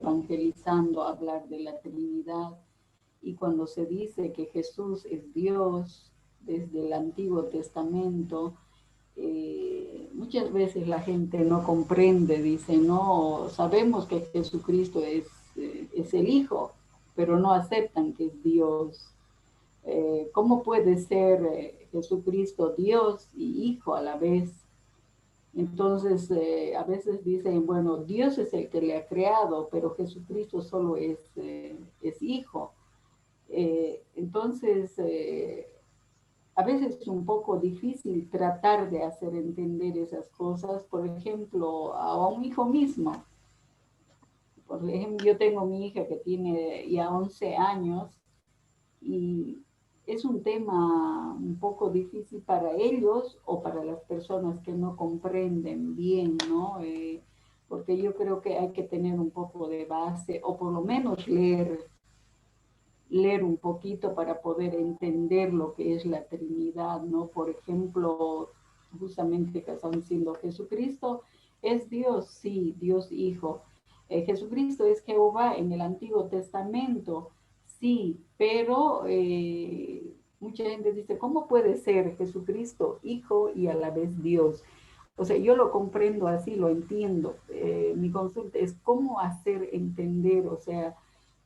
evangelizando hablar de la Trinidad. Y cuando se dice que Jesús es Dios desde el Antiguo Testamento, muchas veces la gente no comprende, dice, no, sabemos que Jesucristo es el Hijo, pero no aceptan que es Dios. ¿Cómo puede ser Jesucristo Dios y Hijo a la vez? Entonces, a veces dicen, bueno, Dios es el que le ha creado, pero Jesucristo solo es Hijo. Entonces, a veces es un poco difícil tratar de hacer entender esas cosas, por ejemplo, a un hijo mismo. Por ejemplo, yo tengo mi hija que tiene ya 11 años y es un tema un poco difícil para ellos o para las personas que no comprenden bien, ¿no? Porque yo creo que hay que tener un poco de base o por lo menos leer un poquito para poder entender lo que es la Trinidad, ¿no? Por ejemplo, justamente que están diciendo Jesucristo es Dios, sí, Dios Hijo. Jesucristo es Jehová en el Antiguo Testamento, sí, pero mucha gente dice, ¿cómo puede ser Jesucristo Hijo y a la vez Dios? O sea, yo lo comprendo así, lo entiendo. Mi consulta es cómo hacer entender, o sea,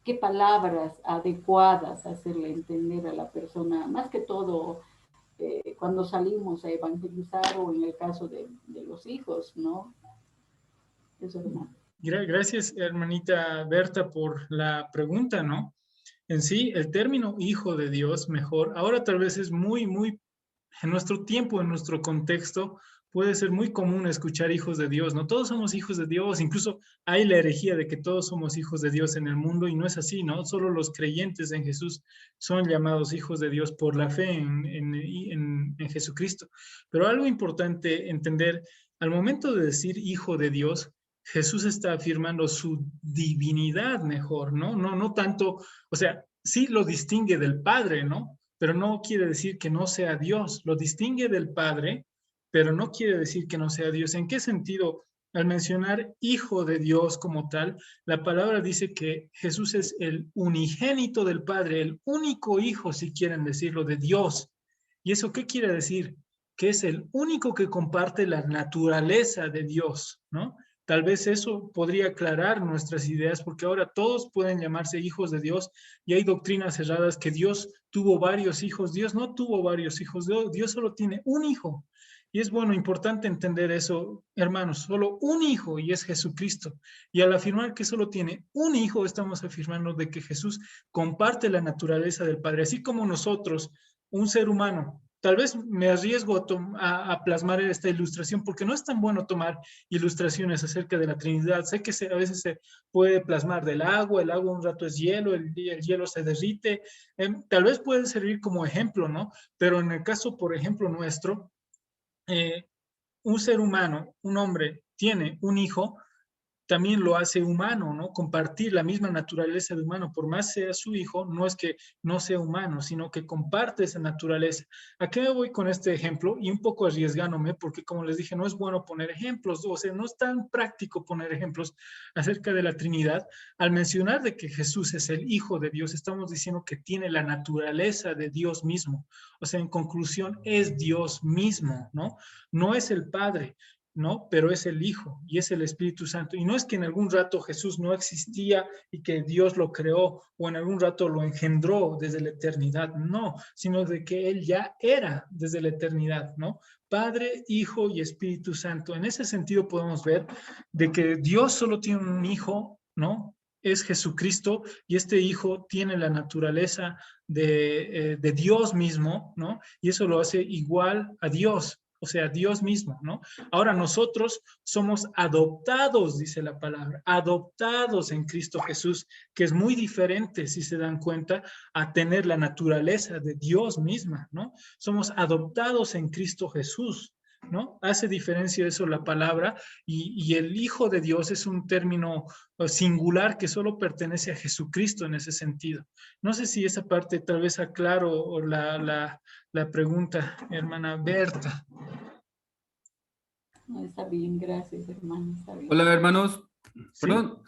qué palabras adecuadas hacerle entender a la persona, más que todo cuando salimos a evangelizar o en el caso de los hijos, ¿no? Eso es más. Gracias, hermanita Berta, por la pregunta, ¿no? En sí, el término hijo de Dios, mejor, ahora tal vez es muy, en nuestro tiempo, en nuestro contexto, puede ser muy común escuchar hijos de Dios, ¿no? Todos somos hijos de Dios, incluso hay la herejía de que todos somos hijos de Dios en el mundo y no es así, ¿no? Solo los creyentes en Jesús son llamados hijos de Dios por la fe en Jesucristo. Pero algo importante entender, al momento de decir hijo de Dios, Jesús está afirmando su divinidad mejor, ¿no? No tanto, o sea, sí lo distingue del Padre, ¿no? Pero no quiere decir que no sea Dios. Lo distingue del Padre, pero no quiere decir que no sea Dios. ¿En qué sentido? Al mencionar hijo de Dios como tal, la palabra dice que Jesús es el unigénito del Padre, el único hijo, si quieren decirlo, de Dios. ¿Y eso qué quiere decir? Que es el único que comparte la naturaleza de Dios, ¿no? Tal vez eso podría aclarar nuestras ideas, porque ahora todos pueden llamarse hijos de Dios y hay doctrinas cerradas que Dios tuvo varios hijos. Dios no tuvo varios hijos, Dios solo tiene un hijo. Y es bueno, importante entender eso, hermanos, solo un hijo y es Jesucristo. Y al afirmar que solo tiene un hijo, estamos afirmando de que Jesús comparte la naturaleza del Padre, así como nosotros, un ser humano. Tal vez me arriesgo a plasmar esta ilustración porque no es tan bueno tomar ilustraciones acerca de la Trinidad. Sé que a veces se puede plasmar del agua, el agua un rato es hielo, el hielo se derrite. Tal vez puede servir como ejemplo, ¿no? Pero en el caso, por ejemplo, nuestro, eh, un ser humano, un hombre, tiene un hijo, también lo hace humano, ¿no? Compartir la misma naturaleza de humano, por más sea su hijo, no es que no sea humano, sino que comparte esa naturaleza. ¿A qué me voy con este ejemplo? Y un poco arriesgándome, porque como les dije, no es bueno poner ejemplos, o sea, no es tan práctico poner ejemplos acerca de la Trinidad. Al mencionar de que Jesús es el Hijo de Dios, estamos diciendo que tiene la naturaleza de Dios mismo. O sea, en conclusión, es Dios mismo, ¿no? No es el Padre, ¿no? Pero es el Hijo y es el Espíritu Santo. Y no es que en algún rato Jesús no existía y que Dios lo creó o en algún rato lo engendró desde la eternidad, no, sino de que Él ya era desde la eternidad, ¿no? Padre, Hijo y Espíritu Santo. En ese sentido podemos ver de que Dios solo tiene un Hijo, ¿no? Es Jesucristo y este Hijo tiene la naturaleza de Dios mismo, ¿no? Y eso lo hace igual a Dios, o sea, Dios mismo, ¿no? Ahora nosotros somos adoptados, dice la palabra, adoptados en Cristo Jesús, que es muy diferente, si se dan cuenta, a tener la naturaleza de Dios misma, ¿no? Somos adoptados en Cristo Jesús, ¿no? Hace diferencia eso la palabra y el Hijo de Dios es un término singular que solo pertenece a Jesucristo en ese sentido. No sé si esa parte tal vez aclaro la pregunta, hermana Berta. No, está bien, gracias, hermano, está bien. Hola, hermanos. ¿Sí? Perdón.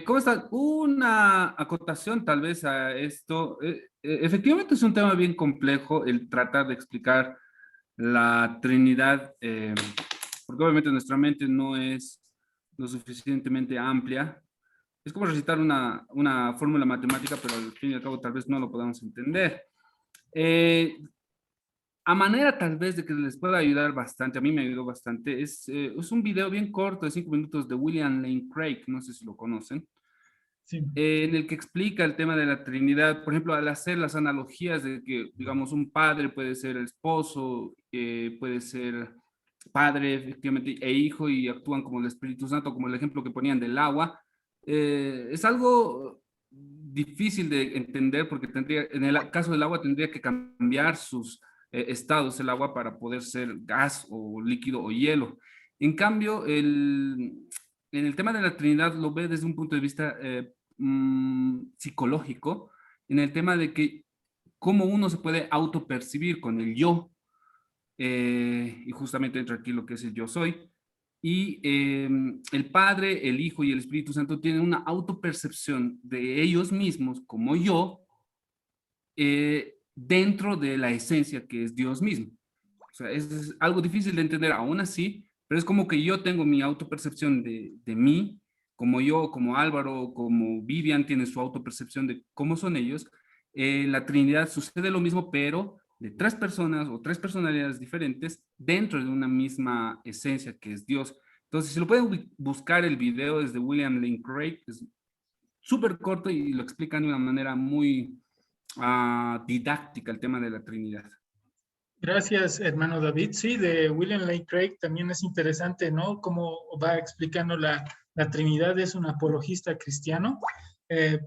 ¿Cómo está? Una acotación tal vez a esto. Efectivamente es un tema bien complejo el tratar de explicar la Trinidad, porque obviamente nuestra mente no es lo suficientemente amplia. Es como recitar una fórmula matemática, pero al fin y al cabo tal vez no lo podamos entender. Eh, a manera tal vez de que les pueda ayudar bastante, a mí me ayudó bastante, es un video bien corto de 5 minutos de William Lane Craig, no sé si lo conocen, Sí. en el que explica el tema de la Trinidad, por ejemplo, al hacer las analogías de que, digamos, un padre puede ser esposo, puede ser padre, efectivamente, e hijo, y actúan como el Espíritu Santo, como el ejemplo que ponían del agua, es algo difícil de entender porque tendría, en el caso del agua tendría que cambiar sus estados el agua para poder ser gas o líquido o hielo. En cambio, en el tema de la Trinidad lo ve desde un punto de vista psicológico, en el tema de que cómo uno se puede autopercibir con el yo, y justamente entra aquí lo que es el yo soy, y el Padre, el Hijo y el Espíritu Santo tienen una autopercepción de ellos mismos como yo, dentro de la esencia que es Dios mismo. O sea, es algo difícil de entender aún así, pero es como que yo tengo mi autopercepción de mí, como yo, como Álvaro, como Vivian tiene su autopercepción de cómo son ellos. La Trinidad sucede lo mismo, pero de tres personas o tres personalidades diferentes dentro de una misma esencia que es Dios. Entonces, si lo pueden buscar, el video es de William Lane Craig, es súper corto y lo explican de una manera muy didáctica el tema de la Trinidad. Gracias, hermano David. Sí, de William Lane Craig también es interesante, ¿no? Cómo va explicando la Trinidad, es un apologista cristiano.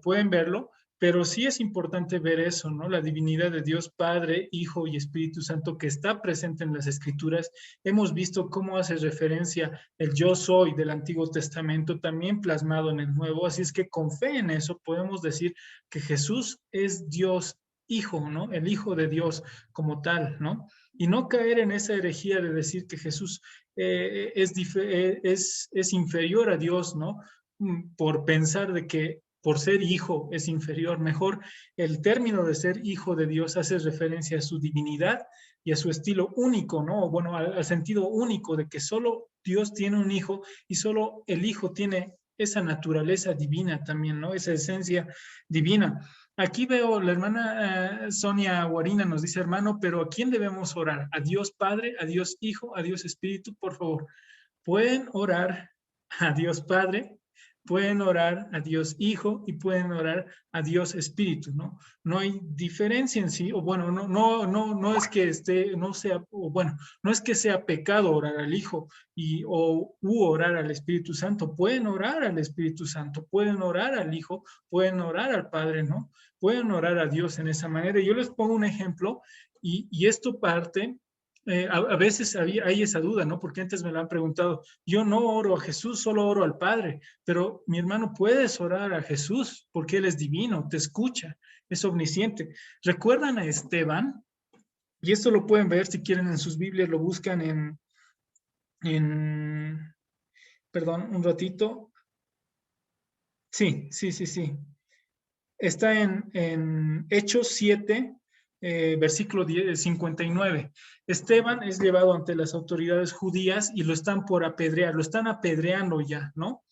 Pueden verlo, pero sí es importante ver eso, ¿no? La divinidad de Dios Padre, Hijo y Espíritu Santo que está presente en las Escrituras. Hemos visto cómo hace referencia el yo soy del Antiguo Testamento, también plasmado en el Nuevo. Así es que con fe en eso podemos decir que Jesús es Dios Hijo, ¿no? El Hijo de Dios como tal, ¿no? Y no caer en esa herejía de decir que Jesús es inferior a Dios, ¿no? Por pensar de que por ser hijo es inferior. Mejor el término de ser hijo de Dios hace referencia a su divinidad y a su estilo único, ¿no? Bueno, al sentido único de que solo Dios tiene un hijo y solo el hijo tiene esa naturaleza divina también, ¿no? Esa esencia divina. Aquí veo la hermana Sonia Guarina nos dice, hermano, pero ¿a quién debemos orar? ¿A Dios Padre, a Dios Hijo, a Dios Espíritu? Por favor, pueden orar a Dios Padre, pueden orar a Dios Hijo y pueden orar a Dios Espíritu, ¿no? No hay diferencia en sí, o bueno, no es que no sea, o bueno, no es que sea pecado orar al Hijo u orar al Espíritu Santo. Pueden orar al Espíritu Santo, pueden orar al Hijo, pueden orar al Padre, ¿no? Pueden orar a Dios en esa manera. Yo les pongo un ejemplo y esto parte a veces hay esa duda, ¿no? Porque antes me la han preguntado, yo no oro a Jesús, solo oro al Padre, pero mi hermano, puedes orar a Jesús porque Él es divino, te escucha, es omnisciente. ¿Recuerdan a Esteban? Y esto lo pueden ver si quieren en sus Biblias, lo buscan en perdón, un ratito. Sí. Está en Hechos 7, versículo 59. Esteban es llevado ante las autoridades judías y lo están por apedrear, lo están apedreando ya, ¿no?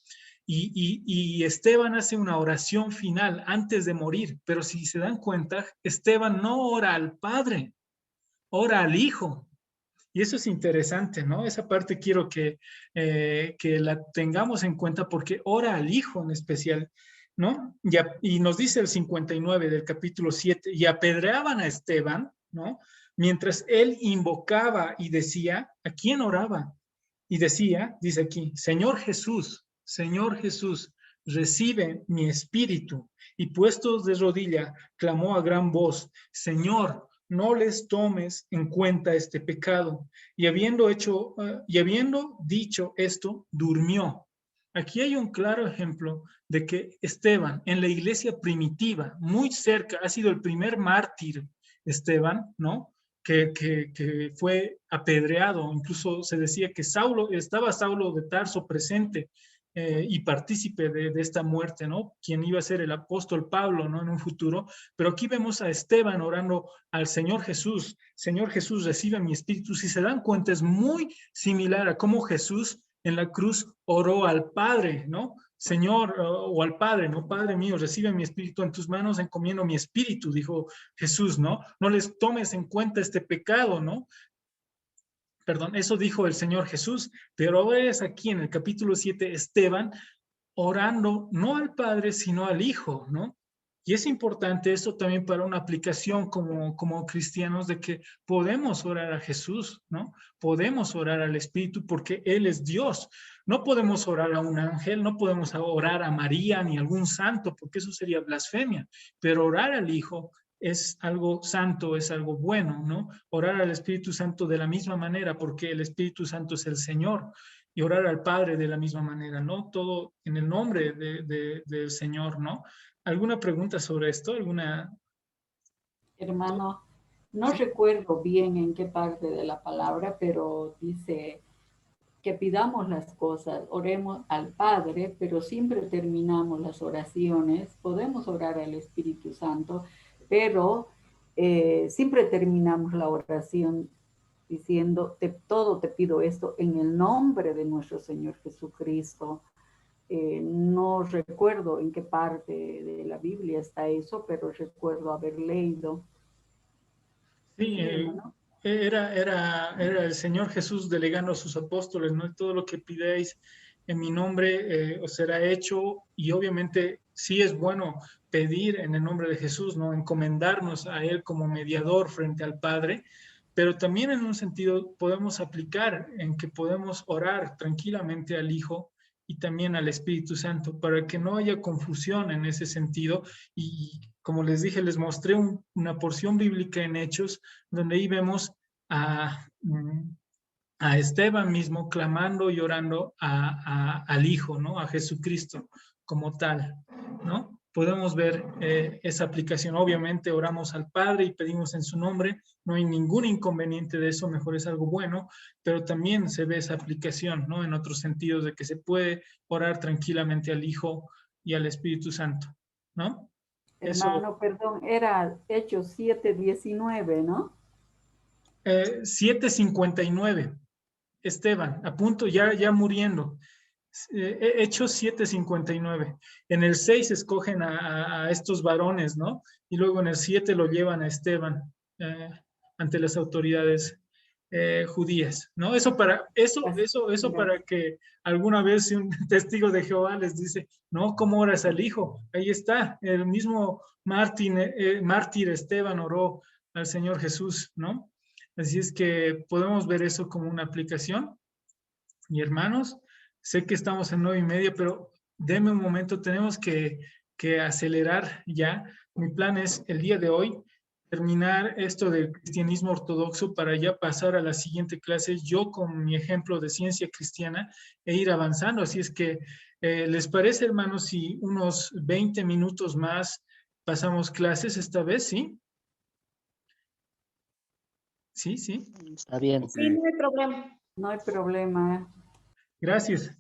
Y Esteban hace una oración final antes de morir, pero si se dan cuenta, Esteban no ora al Padre, ora al Hijo. Y eso es interesante, ¿no? Esa parte quiero que la tengamos en cuenta porque ora al Hijo en especial, ¿no? Y nos dice el 59 del capítulo 7, y apedreaban a Esteban, ¿no? Mientras él invocaba y decía, ¿a quién oraba? Y decía, dice aquí, Señor Jesús, recibe mi espíritu. Y puestos de rodilla, clamó a gran voz, Señor, no les tomes en cuenta este pecado. Y habiendo dicho esto, durmió. Aquí hay un claro ejemplo de que Esteban, en la iglesia primitiva, muy cerca, ha sido el primer mártir, Esteban, ¿no? Que fue apedreado. Incluso se decía que estaba Saulo de Tarso presente y partícipe de esta muerte, ¿no? Quien iba a ser el apóstol Pablo, ¿no? En un futuro. Pero aquí vemos a Esteban orando al Señor Jesús. Señor Jesús, recibe mi espíritu. Si se dan cuenta, es muy similar a cómo Jesús en la cruz oró al Padre, ¿no? Señor, o al Padre, ¿no? Padre mío, recibe mi espíritu en tus manos, encomiendo mi espíritu, dijo Jesús, ¿no? No les tomes en cuenta este pecado, ¿no? Perdón, eso dijo el Señor Jesús, pero ahora es aquí en el capítulo 7, Esteban orando no al Padre, sino al Hijo, ¿no? Y es importante esto también para una aplicación como cristianos de que podemos orar a Jesús, ¿no? Podemos orar al Espíritu porque Él es Dios. No podemos orar a un ángel, no podemos orar a María ni a algún santo porque eso sería blasfemia, pero orar al Hijo es algo santo, es algo bueno, ¿no? Orar al Espíritu Santo de la misma manera porque el Espíritu Santo es el Señor y orar al Padre de la misma manera, ¿no? Todo en el nombre del Señor, ¿no? ¿Alguna pregunta sobre esto? ¿Alguna? Hermano, no recuerdo bien en qué parte de la palabra, pero dice que pidamos las cosas, oremos al Padre, pero siempre terminamos las oraciones. Podemos orar al Espíritu Santo, pero siempre terminamos la oración diciendo, todo te pido esto en el nombre de nuestro Señor Jesucristo. No recuerdo en qué parte de la Biblia está eso, pero recuerdo haber leído. Sí, era el Señor Jesús delegando a sus apóstoles, ¿no? Todo lo que pidáis en mi nombre os será hecho, y obviamente sí es bueno pedir en el nombre de Jesús, ¿no? Encomendarnos a Él como mediador frente al Padre, pero también en un sentido podemos aplicar en que podemos orar tranquilamente al Hijo y también al Espíritu Santo, para que no haya confusión en ese sentido. Y como les dije, les mostré una porción bíblica en Hechos, donde ahí vemos a Esteban mismo clamando y orando al Hijo, ¿no? A Jesucristo como tal, ¿no? Podemos ver esa aplicación. Obviamente oramos al Padre y pedimos en su nombre, no hay ningún inconveniente de eso, mejor es algo bueno, pero también se ve esa aplicación, ¿no? En otros sentidos de que se puede orar tranquilamente al Hijo y al Espíritu Santo, ¿no? Hermano, Eso, perdón, era Hechos 7:19, ¿no? 7:59, Esteban, a punto, ya muriendo. Hechos 7:59. En el 6 escogen a estos varones, ¿no? Y luego en el 7 lo llevan a Esteban ante las autoridades judías, ¿no? Eso para que alguna vez un testigo de Jehová les dice, no, ¿cómo oras al Hijo? Ahí está, el mismo mártir Esteban oró al Señor Jesús, ¿no? Así es que podemos ver eso como una aplicación. Y hermanos, sé que estamos en 9:30, pero denme un momento, tenemos que acelerar ya. Mi plan es el día de hoy terminar esto del cristianismo ortodoxo para ya pasar a la siguiente clase, yo con mi ejemplo de ciencia cristiana e ir avanzando. Así es que, ¿les parece, hermanos, si unos 20 minutos más pasamos clases esta vez? ¿Sí? Sí, sí. Está bien. Ok. Sí, no hay problema. No hay problema. Gracias,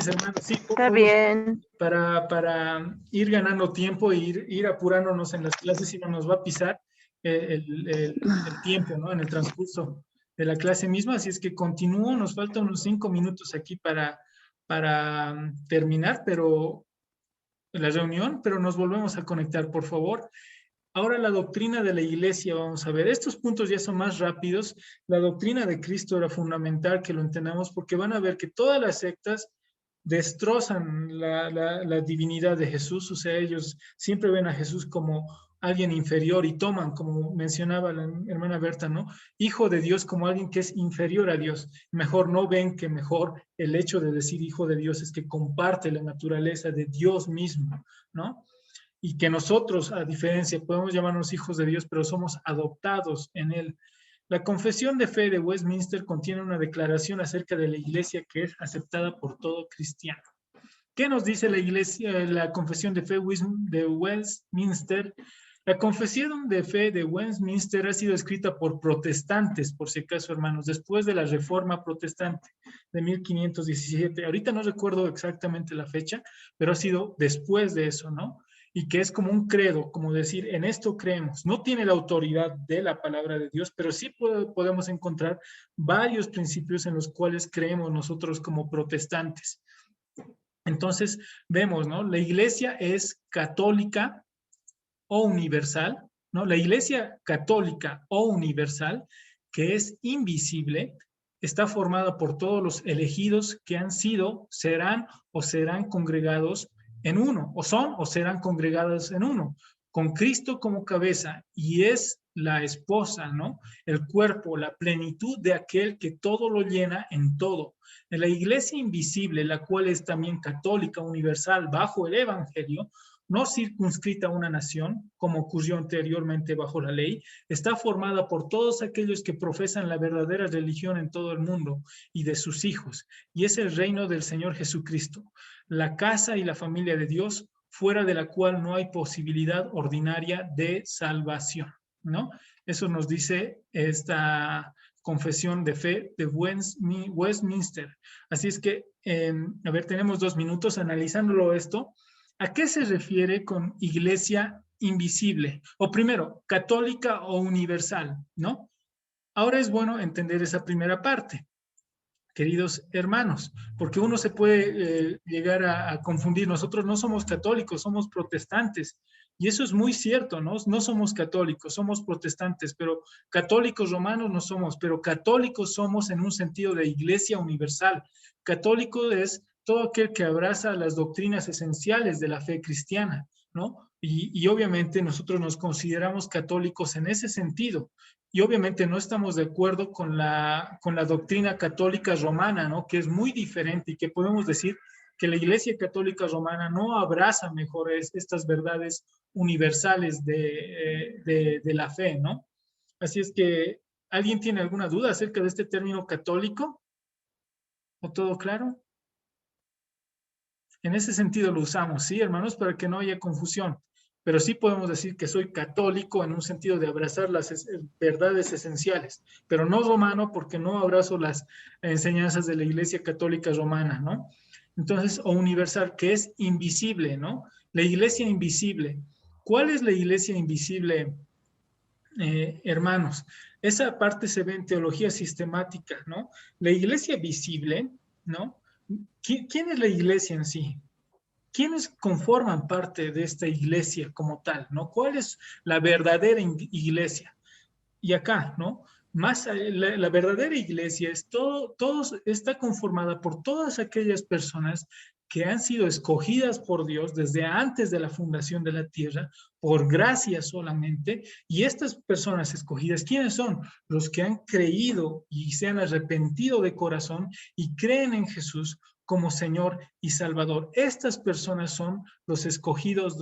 hermanos. Sí, Está bien. para ir ganando tiempo e ir apurándonos en las clases, y no nos va a pisar el tiempo, ¿no? En el transcurso de la clase misma. Así es que continúo, nos faltan unos 5 minutos aquí para terminar la reunión, pero nos volvemos a conectar, por favor. Ahora la doctrina de la iglesia, vamos a ver. Estos puntos ya son más rápidos. La doctrina de Cristo era fundamental que lo entendamos, porque van a ver que todas las sectas destrozan la divinidad de Jesús. O sea, ellos siempre ven a Jesús como alguien inferior y toman, como mencionaba la hermana Berta, ¿no? Hijo de Dios como alguien que es inferior a Dios. Mejor no ven que mejor el hecho de decir hijo de Dios es que comparte la naturaleza de Dios mismo, ¿no? Y que nosotros, a diferencia, podemos llamarnos hijos de Dios, pero somos adoptados en Él. La Confesión de Fe de Westminster contiene una declaración acerca de la iglesia que es aceptada por todo cristiano. ¿Qué nos dice la iglesia, la Confesión de Fe de Westminster? La Confesión de Fe de Westminster ha sido escrita por protestantes, por si acaso, hermanos, después de la Reforma Protestante de 1517. Ahorita no recuerdo exactamente la fecha, pero ha sido después de eso, ¿no? Y que es como un credo, como decir, en esto creemos. No tiene la autoridad de la palabra de Dios, pero sí podemos encontrar varios principios en los cuales creemos nosotros como protestantes. Entonces, vemos, ¿no? La iglesia es católica o universal, ¿no? La iglesia católica o universal, que es invisible, está formada por todos los elegidos que han sido, serán o serán congregados en uno, o son o serán congregados en uno, con Cristo como cabeza, y es la esposa, ¿no? El cuerpo, la plenitud de aquel que todo lo llena en todo. En la iglesia invisible, la cual es también católica, universal, bajo el evangelio, no circunscrita a una nación, como ocurrió anteriormente bajo la ley, está formada por todos aquellos que profesan la verdadera religión en todo el mundo y de sus hijos, y es el reino del Señor Jesucristo, la casa y la familia de Dios, fuera de la cual no hay posibilidad ordinaria de salvación, ¿no? Eso nos dice esta Confesión de Fe de Westminster. Así es que, a ver, tenemos 2 minutos analizándolo esto. ¿A qué se refiere con iglesia invisible? O primero, católica o universal, ¿no? Ahora es bueno entender esa primera parte, queridos hermanos, porque uno se puede llegar a confundir. Nosotros no somos católicos, somos protestantes. Y eso es muy cierto, ¿no? No somos católicos, somos protestantes, pero católicos romanos no somos, pero católicos somos en un sentido de iglesia universal. Católico es todo aquel que abraza las doctrinas esenciales de la fe cristiana, ¿no? Y obviamente nosotros nos consideramos católicos en ese sentido. Y obviamente no estamos de acuerdo con la doctrina católica romana, ¿no? Que es muy diferente y que podemos decir que la Iglesia Católica Romana no abraza mejor estas verdades universales de la fe, ¿no? Así es que, ¿alguien tiene alguna duda acerca de este término católico? ¿O todo claro? En ese sentido lo usamos, ¿sí, hermanos? Para que no haya confusión. Pero sí podemos decir que soy católico en un sentido de abrazar las verdades esenciales, pero no romano porque no abrazo las enseñanzas de la Iglesia Católica Romana, ¿no? Entonces, o universal, que es invisible, ¿no? La iglesia invisible. ¿Cuál es la iglesia invisible, hermanos? Esa parte se ve en teología sistemática, ¿no? La iglesia visible, ¿no? ¿Quién es la iglesia en sí? ¿Quiénes conforman parte de esta iglesia como tal, ¿no? ¿Cuál es la verdadera iglesia? Y acá, ¿no? Más la verdadera iglesia es está conformada por todas aquellas personas que han sido escogidas por Dios desde antes de la fundación de la tierra, por gracia solamente, y estas personas escogidas, ¿quiénes son? Los que han creído y se han arrepentido de corazón y creen en Jesús como Señor y Salvador. Estas personas son los escogidos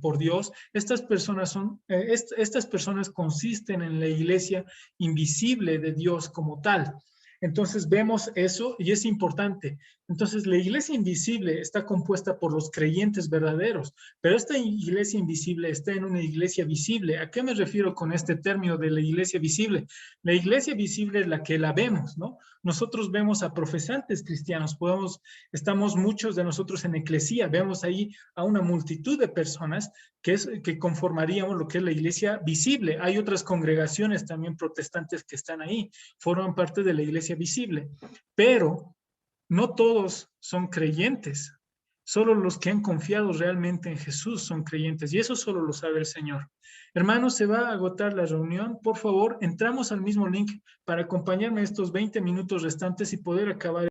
por Dios. Estas personas consisten en la iglesia invisible de Dios como tal. Entonces vemos eso y es importante. Entonces la iglesia invisible está compuesta por los creyentes verdaderos, pero esta iglesia invisible está en una iglesia visible. ¿A qué me refiero con este término de la iglesia visible? La iglesia visible es la que la vemos, ¿no? Nosotros vemos a profesantes cristianos, estamos muchos de nosotros en eclesía, vemos ahí a una multitud de personas que conformaríamos lo que es la iglesia visible. Hay otras congregaciones también protestantes que están ahí, forman parte de la iglesia visible, pero no todos son creyentes. Solo los que han confiado realmente en Jesús son creyentes, y eso solo lo sabe el Señor. Hermanos, se va a agotar la reunión. Por favor, entramos al mismo link para acompañarme estos 20 minutos restantes y poder acabar